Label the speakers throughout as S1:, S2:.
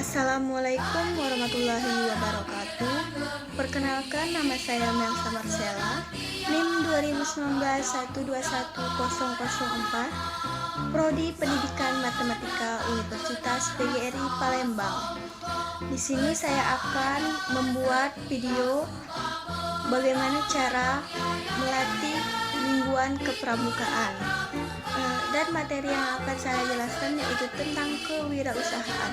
S1: Assalamualaikum warahmatullahi wabarakatuh. Perkenalkan, nama saya Melsa Marcella, NIM 2019 121.004, Prodi Pendidikan Matematika Universitas PGRI Palembang. Di sini saya akan membuat video bagaimana cara melatih mingguan kepramukaan. Dan materi yang akan saya jelaskan yaitu tentang kewirausahaan.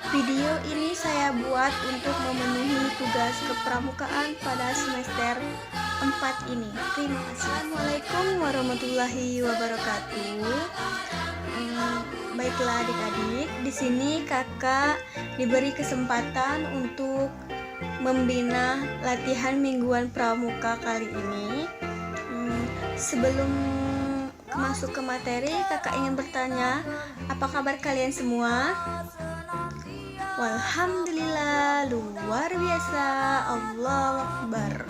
S1: Video ini saya buat untuk memenuhi tugas kepramukaan pada semester 4 ini. Terima kasih. Assalamualaikum warahmatullahi wabarakatuh. Baiklah adik-adik, di sini kakak diberi kesempatan untuk membina latihan mingguan pramuka kali ini. Sebelum masuk ke materi, kakak ingin bertanya, apa kabar kalian semua? Walhamdulillah, luar biasa, Allahu Akbar.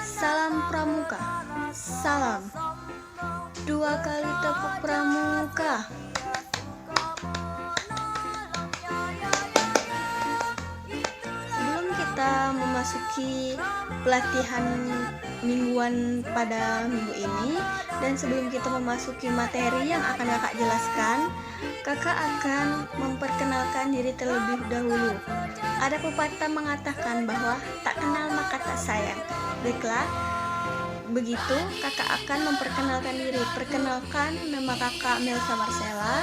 S1: Salam pramuka, salam. 2 kali tepuk pramuka. Sebelum kita memasuki pelatihan mingguan pada minggu ini, dan sebelum kita memasuki materi yang akan kakak jelaskan, kakak akan memperkenalkan diri terlebih dahulu. Ada pepatah mengatakan bahwa tak kenal maka tak sayang. Baiklah, begitu kakak akan memperkenalkan diri. Perkenalkan, nama kakak Melsa Marcella,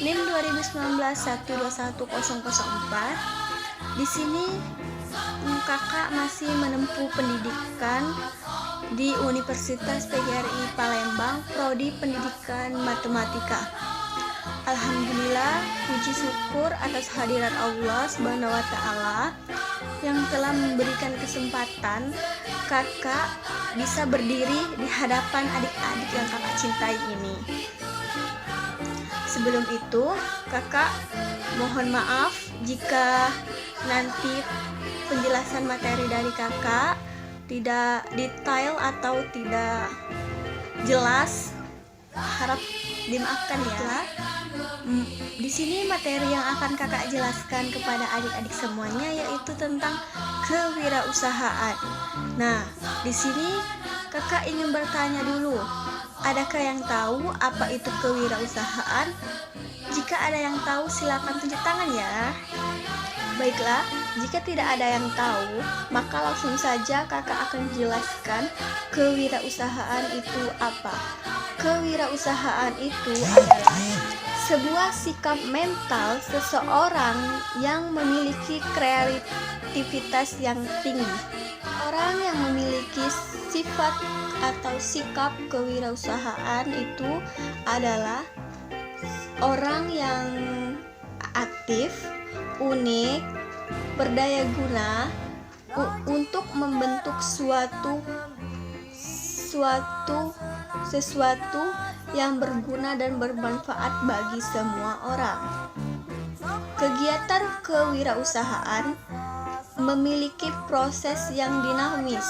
S1: NIM 2019 121.004. Di sini kakak masih menempuh pendidikan di Universitas PGRI Palembang, Prodi Pendidikan Matematika. Alhamdulillah, puji syukur atas hadirat Allah Subhanahu wa Ta'ala yang telah memberikan kesempatan kakak bisa berdiri di hadapan adik-adik yang kakak cintai ini. Sebelum itu, kakak mohon maaf jika nanti penjelasan materi dari kakak tidak detail atau tidak jelas, harap dimaafkan ya. Di sini materi yang akan kakak jelaskan kepada adik-adik semuanya yaitu tentang kewirausahaan. Nah, di sini kakak ingin bertanya dulu, adakah yang tahu apa itu kewirausahaan? Jika ada yang tahu, silakan tunjuk tangan ya. Baiklah, jika tidak ada yang tahu, maka langsung saja kakak akan jelaskan kewirausahaan itu apa. Kewirausahaan itu adalah sebuah sikap mental seseorang yang memiliki kreativitas yang tinggi. Orang yang memiliki sifat atau sikap kewirausahaan itu adalah orang yang aktif, unik, berdaya guna untuk membentuk sesuatu yang berguna dan bermanfaat bagi semua orang. Kegiatan kewirausahaan memiliki proses yang dinamis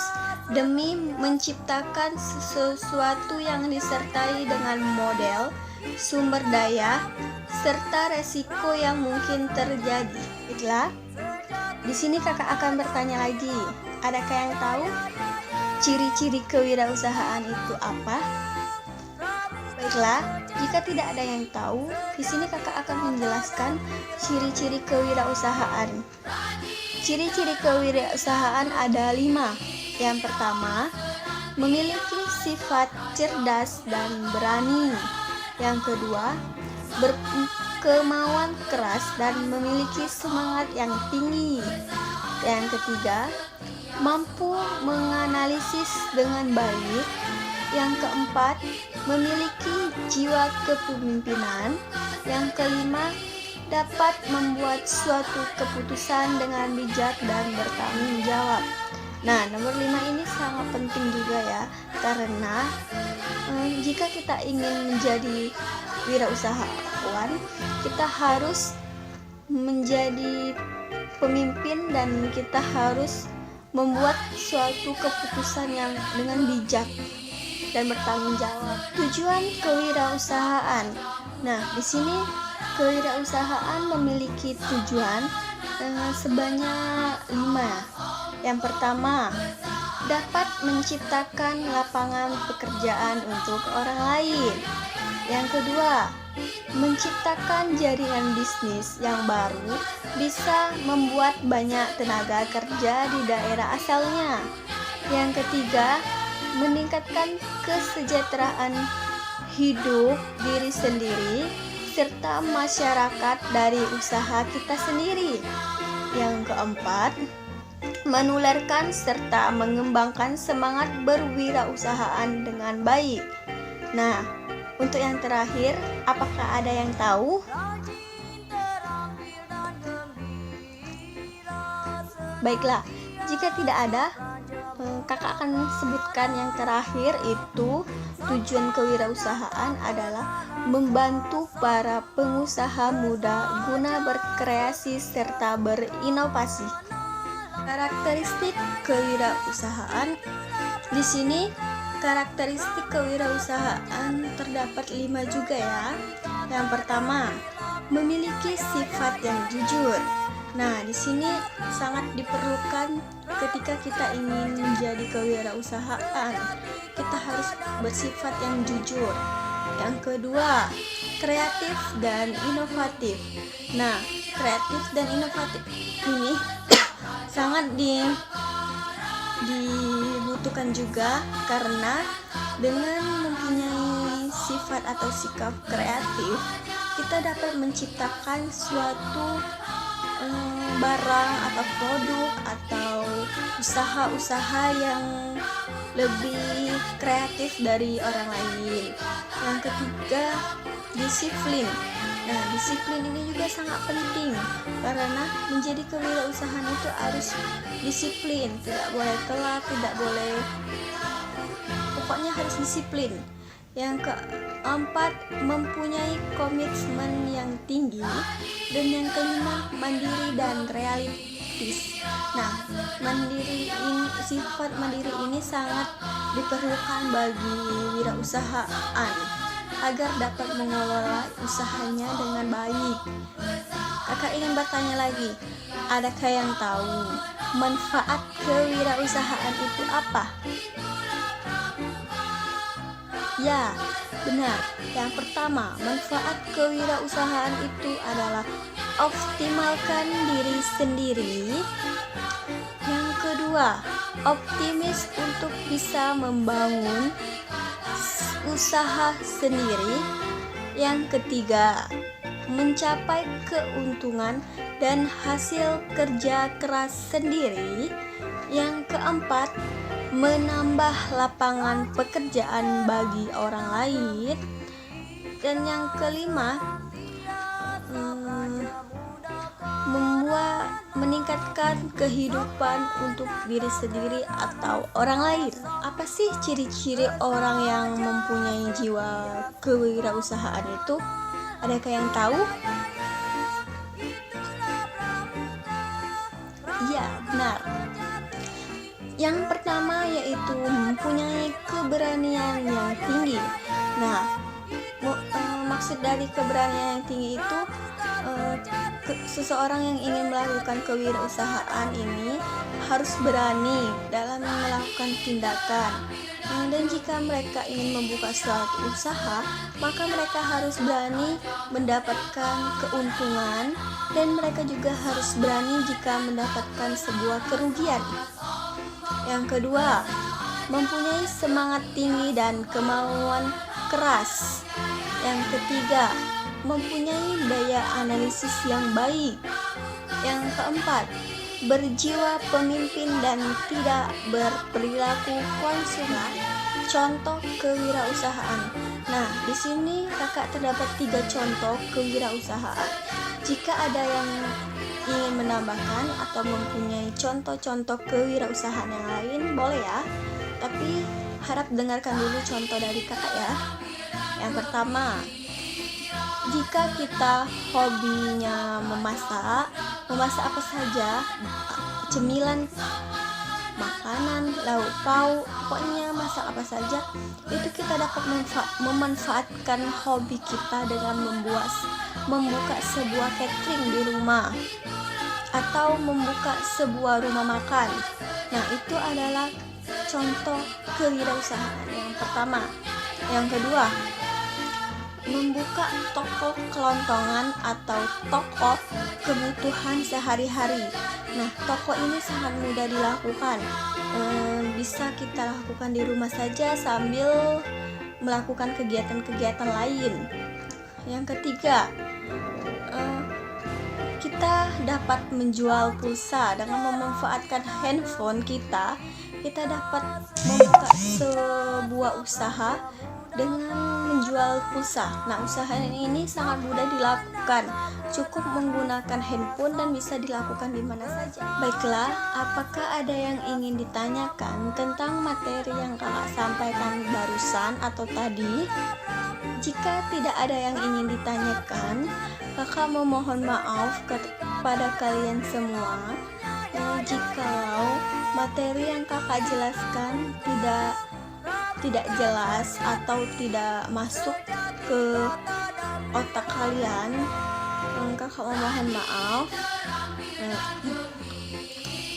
S1: demi menciptakan sesuatu yang disertai dengan model, sumber daya, serta resiko yang mungkin terjadi. Baiklah, di sini kakak akan bertanya lagi, adakah yang tahu ciri-ciri kewirausahaan itu apa? Baiklah, jika tidak ada yang tahu, di sini kakak akan menjelaskan ciri-ciri kewirausahaan. Ciri-ciri kewirausahaan ada 5. Yang pertama, memiliki sifat cerdas dan berani. Yang kedua, berkemauan keras dan memiliki semangat yang tinggi. Yang ketiga, mampu menganalisis dengan baik. Yang keempat, memiliki jiwa kepemimpinan. Yang kelima, dapat membuat suatu keputusan dengan bijak dan bertanggung jawab. Nah, nomor 5 ini sangat penting juga ya, karena jika kita ingin menjadi wirausahawan, kita harus menjadi pemimpin dan kita harus membuat suatu keputusan yang dengan bijak dan bertanggung jawab. Tujuan kewirausahaan Nah, di sini kewirausahaan memiliki tujuan sebanyak 5. Yang pertama, dapat menciptakan lapangan pekerjaan untuk orang lain. Yang kedua, menciptakan jaringan bisnis yang baru bisa membuat banyak tenaga kerja di daerah asalnya. Yang ketiga, meningkatkan kesejahteraan hidup diri sendiri serta masyarakat dari usaha kita sendiri. Yang keempat, menularkan serta mengembangkan semangat berwirausahaan dengan baik. Nah, untuk yang terakhir, apakah ada yang tahu? Baiklah, jika tidak ada, kakak akan sebutkan yang terakhir, itu tujuan kewirausahaan adalah membantu para pengusaha muda guna berkreasi serta berinovasi. Karakteristik kewirausahaan. Di sini karakteristik kewirausahaan terdapat 5 juga ya. Yang pertama, memiliki sifat yang jujur. Nah, di sini sangat diperlukan ketika kita ingin menjadi kewirausahaan. Kita harus bersifat yang jujur. Yang kedua, kreatif dan inovatif. Nah, kreatif dan inovatif ini sangat dibutuhkan juga, karena dengan mempunyai sifat atau sikap kreatif, kita dapat menciptakan suatu barang atau produk atau usaha-usaha yang lebih kreatif dari orang lain. Yang ketiga, disiplin. Nah, disiplin ini juga sangat penting, karena menjadi kewirausahaan itu harus disiplin, tidak boleh telat, tidak boleh, pokoknya harus disiplin. Yang keempat, mempunyai komitmen yang tinggi. Dan yang kelima, mandiri dan realistis. Nah, sifat mandiri ini sangat diperlukan bagi wirausahaan agar dapat mengelola usahanya dengan baik. Kakak ingin bertanya lagi, adakah yang tahu manfaat kewirausahaan itu apa? Ya, benar. Yang pertama, manfaat kewirausahaan itu adalah optimalkan diri sendiri. Yang kedua, optimis untuk bisa membangun usaha sendiri. Yang ketiga, mencapai keuntungan dan hasil kerja keras sendiri. Yang keempat, menambah lapangan pekerjaan bagi orang lain. Dan yang kelima, meningkatkan kehidupan untuk diri sendiri atau orang lain. Apa sih ciri-ciri orang yang mempunyai jiwa kewirausahaan itu? Adakah yang tahu? Iya, benar. Yang pertama yaitu mempunyai keberanian yang tinggi. Nah, maksud dari keberanian yang tinggi itu, seseorang yang ingin melakukan kewirausahaan ini harus berani dalam melakukan tindakan. Dan jika mereka ingin membuka suatu usaha, maka mereka harus berani mendapatkan keuntungan, dan mereka juga harus berani jika mendapatkan sebuah kerugian. Yang kedua, mempunyai semangat tinggi dan kemauan keras. Yang ketiga, mempunyai daya analisis yang baik. Yang keempat, berjiwa pemimpin dan tidak berperilaku konsumen. Contoh kewirausahaan. Nah, di sini kakak terdapat 3 contoh kewirausahaan. Jika ada yang ingin menambahkan atau mempunyai contoh-contoh kewirausahaan yang lain, boleh ya. Tapi harap dengarkan dulu contoh dari kakak ya. Yang pertama, jika kita hobinya memasak apa saja, cemilan makanan, lauk pauk, pokoknya masak apa saja. Itu kita dapat memanfaatkan hobi kita dengan membuka sebuah catering di rumah atau membuka sebuah rumah makan. Nah, itu adalah contoh kewirausahaan yang pertama. Yang kedua, membuka toko kelontongan atau toko kebutuhan sehari-hari. Nah, toko ini sangat mudah dilakukan. Bisa kita lakukan di rumah saja sambil melakukan kegiatan-kegiatan lain. Yang ketiga, kita dapat menjual pulsa dengan memanfaatkan handphone kita. Kita dapat membuka sebuah usaha dengan menjual pulsa. Nah, usaha ini sangat mudah dilakukan, cukup menggunakan handphone dan bisa dilakukan di mana saja. Baiklah, apakah ada yang ingin ditanyakan tentang materi yang kakak sampaikan barusan atau tadi? Jika tidak ada yang ingin ditanyakan, kakak memohon maaf kepada kalian semua jikalau materi yang kakak jelaskan tidak jelas atau tidak masuk ke otak kalian. Kakak memohon maaf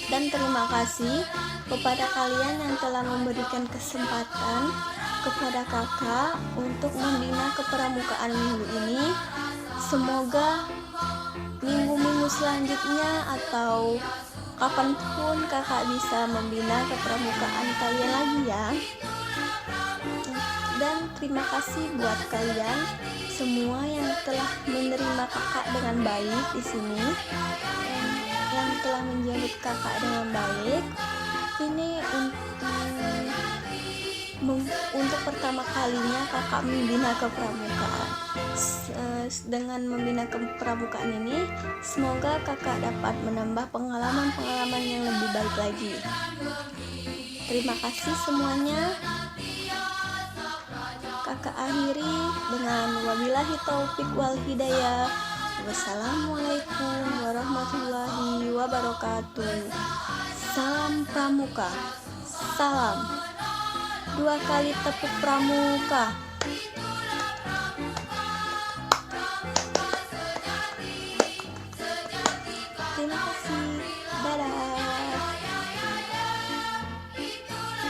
S1: dan terima kasih kepada kalian yang telah memberikan kesempatan kepada kakak untuk membina kepramukaan minggu ini. Semoga minggu-minggu selanjutnya atau kapanpun kakak bisa membina kepramukaan kalian lagi ya. Dan terima kasih buat kalian semua yang telah menerima kakak dengan baik di sini, yang telah menjemput kakak dengan baik. Ini untuk pertama kalinya kakak membina kepramukaan. Dengan membina kepramukaan ini, semoga kakak dapat menambah pengalaman-pengalaman yang lebih baik lagi. Terima kasih semuanya. Kakak akhiri dengan wabillahi taufik wal hidayah. Wassalamualaikum warahmatullahi wabarakatuh. Salam pramuka. Salam. 2 kali tepuk pramuka.